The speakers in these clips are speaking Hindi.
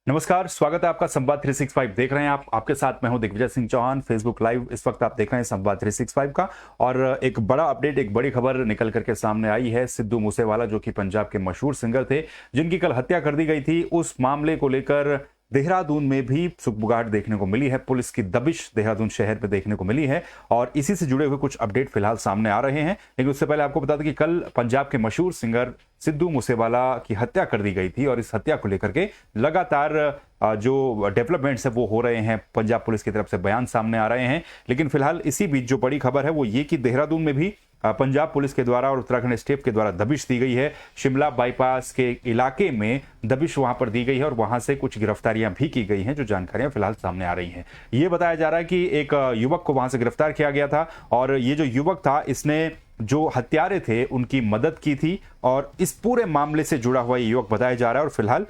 नमस्कार, स्वागत है आपका संवाद 365 देख रहे हैं आप। आपके साथ मैं हूं दिग्विजय सिंह चौहान। फेसबुक लाइव इस वक्त आप देख रहे हैं संवाद 365 का। और एक बड़ा अपडेट, एक बड़ी खबर निकल करके सामने आई है। सिद्धू मूसेवाला जो कि पंजाब के मशहूर सिंगर थे, जिनकी कल हत्या कर दी गई थी, उस मामले को लेकर देहरादून में भी सुगबुगाहट देखने को मिली है। पुलिस की दबिश देहरादून शहर में देखने को मिली है और इसी से जुड़े हुए कुछ अपडेट फिलहाल सामने आ रहे हैं। लेकिन उससे पहले आपको बता दें कि कल पंजाब के मशहूर सिंगर सिद्धू मूसेवाला की हत्या कर दी गई थी और इस हत्या को लेकर के लगातार जो डेवलपमेंट्स है वो हो रहे हैं। पंजाब पुलिस की तरफ से बयान सामने आ रहे हैं। लेकिन फिलहाल इसी बीच जो बड़ी खबर है वो ये कि देहरादून में भी पंजाब पुलिस के द्वारा और उत्तराखंड स्टेट के द्वारा दबिश दी गई है। शिमला बाईपास के इलाके में दबिश वहां पर दी गई है और वहां से कुछ गिरफ्तारियां भी की गई हैं, जो जानकारियां फिलहाल सामने आ रही हैं। ये बताया जा रहा है कि एक युवक को वहां से गिरफ्तार किया गया था और ये जो युवक था, इसने जो हत्यारे थे उनकी मदद की थी और इस पूरे मामले से जुड़ा हुआ ये युवक बताया जा रहा है। और फिलहाल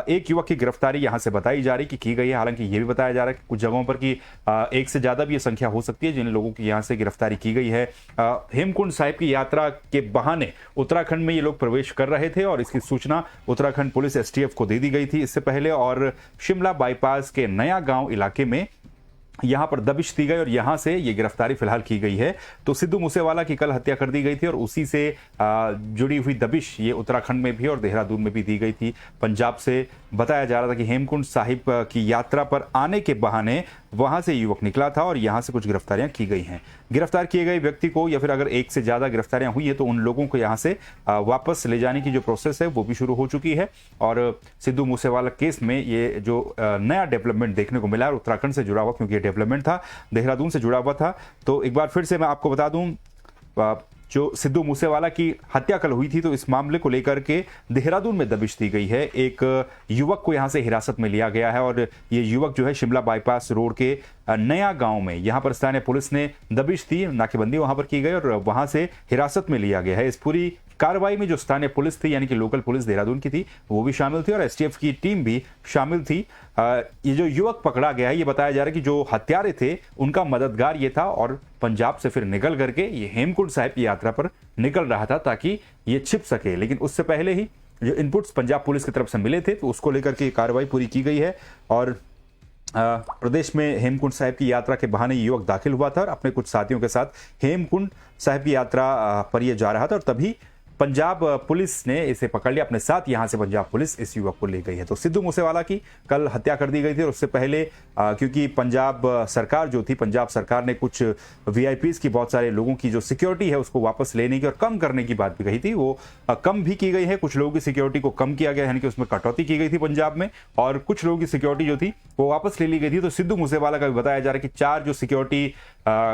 एक युवक की गिरफ्तारी यहां से बताई जा रही की गई है। हालांकि यह भी बताया जा रहा है कि कुछ जगहों पर कि एक से ज्यादा भी ये संख्या हो सकती है जिन लोगों की यहां से गिरफ्तारी की गई है। हेमकुंड साहिब की यात्रा के बहाने उत्तराखंड में ये लोग प्रवेश कर रहे थे और इसकी सूचना उत्तराखंड पुलिस एसटीएफ को दे दी गई थी इससे पहले। और शिमला बाईपास के नया गांव इलाके में यहां पर दबिश दी गई और यहां से ये गिरफ्तारी फिलहाल की गई है। तो सिद्धू मूसेवाला की कल हत्या कर दी गई थी और उसी से जुड़ी हुई दबिश ये उत्तराखंड में भी और देहरादून में भी दी गई थी। पंजाब से बताया जा रहा था कि हेमकुंड साहिब की यात्रा पर आने के बहाने वहां से युवक निकला था और यहां से कुछ गिरफ्तारियां की गई हैं। गिरफ्तार किए गए व्यक्ति को या फिर अगर एक से ज्यादा गिरफ्तारियां हुई है तो उन लोगों को यहां से वापस ले जाने की जो प्रोसेस है वो भी शुरू हो चुकी है। और सिद्धू मूसेवाला केस में ये जो नया डेवलपमेंट देखने को मिला है उत्तराखंड से जुड़ा हुआ, क्योंकि ये डेवलपमेंट था देहरादून से जुड़ा हुआ था। तो एक बार फिर से मैं आपको बता दूं, जो सिद्धू मूसेवाला की हत्या कल हुई थी तो इस मामले को लेकर के देहरादून में दबिश दी गई है। एक युवक को यहां से हिरासत में लिया गया है और ये युवक जो है शिमला बाईपास रोड के नया गांव में यहां पर स्थानीय पुलिस ने दबिश दी, नाकेबंदी वहां पर की गई और वहां से हिरासत में लिया गया है। इस पूरी कार्रवाई में जो स्थानीय पुलिस थी यानी कि लोकल पुलिस देहरादून की थी वो भी शामिल थी और एसटीएफ की टीम भी शामिल थी। ये जो युवक पकड़ा गया है, ये बताया जा रहा है कि जो हत्यारे थे उनका मददगार ये था और पंजाब से फिर निकल करके ये हेमकुंड साहिब की यात्रा पर निकल रहा था ताकि ये छिप सके। लेकिन उससे पहले ही जो इनपुट्स पंजाब पुलिस की तरफ से मिले थे तो उसको लेकर के कार्रवाई पूरी की गई है। और प्रदेश में हेमकुंड साहिब की यात्रा के बहाने युवक दाखिल हुआ था और अपने कुछ साथियों के साथ हेमकुंड साहिब की यात्रा पर यह जा रहा था और तभी पंजाब पुलिस ने इसे पकड़ लिया अपने साथ। यहां से पंजाब पुलिस इस युवक को ले गई है। तो सिद्धू मूसेवाला की कल हत्या कर दी गई थी और उससे पहले क्योंकि पंजाब सरकार जो थी, पंजाब सरकार ने कुछ वीआईपीज की, बहुत सारे लोगों की जो सिक्योरिटी है उसको वापस लेने की और कम करने की बात भी कही थी। वो कम भी की गई है। कुछ लोगों की सिक्योरिटी को कम किया गया, यानी कि उसमें कटौती की गई थी पंजाब में, और कुछ लोगों की सिक्योरिटी जो थी वो वापस ले ली गई थी। तो सिद्धू मूसेवाला का भी बताया जा रहा है कि 4 जो सिक्योरिटी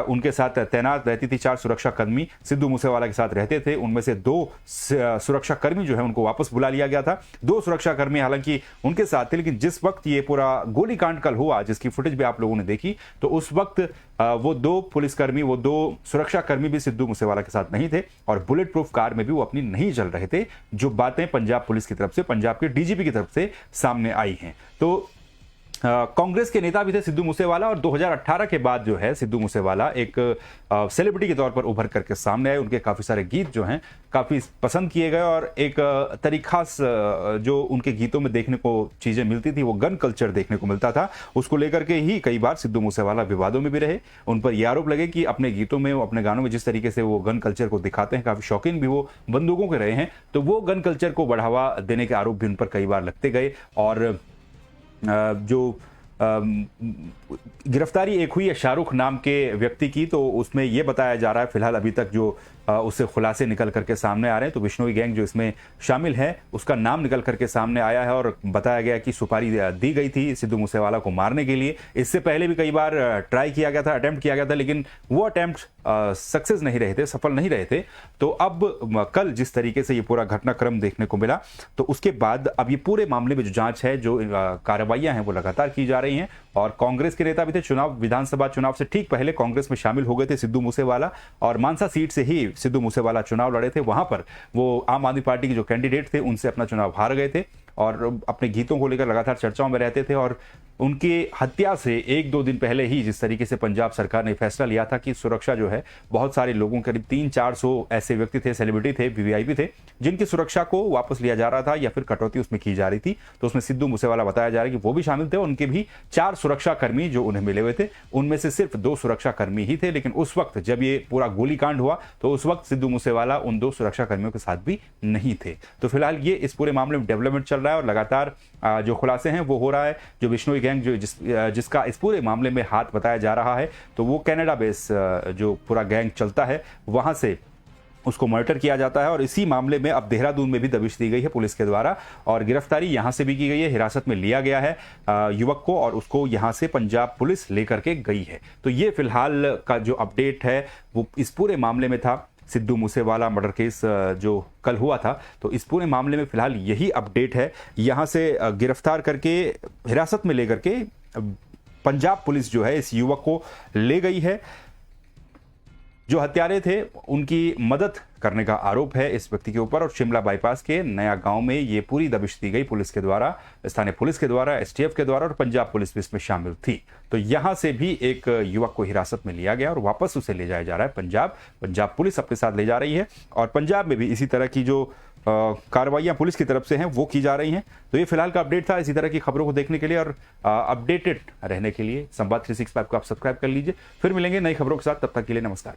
उनके साथ तैनात रहती थी, 4 सुरक्षा कर्मी सिद्धू मूसेवाला के साथ रहते थे, उनमें से 2 सुरक्षा कर्मी जो है उनको वापस बुला लिया गया था। 2 सुरक्षा कर्मी हालांकि उनके साथ थे, लेकिन जिस वक्त ये पूरा गोलीकांड कल हुआ, जिसकी फुटेज भी आप लोगों ने देखी, तो उस वक्त वो 2 पुलिसकर्मी, वो 2 सुरक्षा कर्मी भी सिद्धू मूसेवाला के साथ नहीं थे और बुलेट प्रूफ कार में भी वो अपनी नहीं चल रहे थे। जो बातें पंजाब पुलिस की तरफ से, पंजाब के डीजीपी की तरफ से सामने आई हैं। तो कांग्रेस के नेता भी थे सिद्धू मूसेवाला और 2018 के बाद जो है सिद्धू मूसेवाला एक सेलिब्रिटी के तौर पर उभर करके सामने आए। उनके काफी सारे गीत जो हैं काफी पसंद किए गए और एक तरीका जो उनके गीतों में देखने को चीजें मिलती थी वो गन कल्चर देखने को मिलता था। उसको लेकर के ही कई बार सिद्धू मूसेवाला विवादों में भी रहे। उन पर यह आरोप लगे कि अपने गीतों में, अपने गानों में जिस तरीके से वो गन कल्चर को दिखाते हैं, काफी शौकीन भी वो बंदूकों के रहे हैं, तो वो गन कल्चर को बढ़ावा देने के आरोप भी उन पर कई बार लगते गए। और जो गिरफ्तारी एक हुई है शाहरुख नाम के व्यक्ति की, तो उसमें यह बताया जा रहा है फिलहाल अभी तक जो उससे खुलासे निकल करके सामने आ रहे हैं, तो बिश्नोई गैंग जो इसमें शामिल है उसका नाम निकल करके सामने आया है और बताया गया कि सुपारी दी गई थी सिद्धू मूसेवाला को मारने के लिए। इससे पहले भी कई बार ट्राई किया गया था, अटेम्प्ट किया गया था, लेकिन वो अटेम्प्ट सक्सेस नहीं रहे थे, सफल नहीं रहे थे। तो अब कल जिस तरीके से ये पूरा घटनाक्रम देखने को मिला, तो उसके बाद अब ये पूरे मामले में जो जांच है, जो कार्रवाइयां हैं वो लगातार की जा रही हैं। और कांग्रेस के नेता भी थे, विधानसभा चुनाव से ठीक पहले कांग्रेस में शामिल हो गए थे सिद्धू मूसेवाला और मानसा सीट से ही सिद्धू मूसेवाला चुनाव लड़े थे। वहां पर वो आम आदमी पार्टी के जो कैंडिडेट थे उनसे अपना चुनाव हार गए थे और अपने गीतों को लेकर लगातार चर्चाओं में रहते थे। और उनकी हत्या से 1-2 दिन पहले ही जिस तरीके से पंजाब सरकार ने फैसला लिया था कि सुरक्षा जो है, बहुत सारे लोगों, करीब 300-400 ऐसे व्यक्ति थे, सेलिब्रिटी थे, वीवीआईपी थे, जिनकी सुरक्षा को वापस लिया जा रहा था या फिर कटौती उसमें की जा रही थी। तो उसमें सिद्धू मूसेवाला बताया जा रहा है कि वो भी शामिल थे। उनके भी 4 सुरक्षा कर्मी जो उन्हें मिले हुए थे, उनमें से सिर्फ 2 सुरक्षा कर्मी ही थे। लेकिन उस वक्त जब ये पूरा गोलीकांड हुआ तो उस वक्त सिद्धू मूसेवाला उन 2 सुरक्षा कर्मियों के साथ भी नहीं थे। तो फिलहाल ये इस पूरे मामले में डेवलपमेंट चल रहा है और लगातार जो खुलासे हैं वो हो रहा है। जो बिश्नोई गैंग जिसका इस पूरे मामले में हाथ बताया जा रहा है, तो वो कनाडा बेस जो पूरा गैंग चलता है वहां से उसको मॉनिटर किया जाता है। और इसी मामले में अब देहरादून में भी दबिश दी गई है पुलिस के द्वारा और गिरफ्तारी यहां से भी की गई है। हिरासत में लिया गया है युवक को और उसको यहां से पंजाब पुलिस लेकर के गई है। तो ये फिलहाल का जो अपडेट है वो इस पूरे मामले में था। सिद्धू मूसेवाला मर्डर केस जो कल हुआ था, तो इस पूरे मामले में फिलहाल यही अपडेट है। यहां से गिरफ्तार करके हिरासत में लेकर के पंजाब पुलिस जो है इस युवक को ले गई है। जो हत्यारे थे उनकी मदद करने का आरोप है इस व्यक्ति के ऊपर। और शिमला बाईपास के नया गांव में ये पूरी दबिश दी गई पुलिस के द्वारा, स्थानीय पुलिस के द्वारा, एसटीएफ के द्वारा, और पंजाब पुलिस भी इसमें शामिल थी। तो यहां से भी एक युवक को हिरासत में लिया गया और वापस उसे ले जाया जा रहा है पंजाब पुलिस अपने साथ ले जा रही है। और पंजाब में भी इसी तरह की जो कार्रवाइयां पुलिस की तरफ से हैं वो की जा रही हैं। तो ये फिलहाल का अपडेट था। इसी तरह की खबरों को देखने के लिए और अपडेटेड रहने के लिए संवाद 365 को आप सब्सक्राइब कर लीजिए। फिर मिलेंगे नई खबरों के साथ, तब तक के लिए नमस्कार।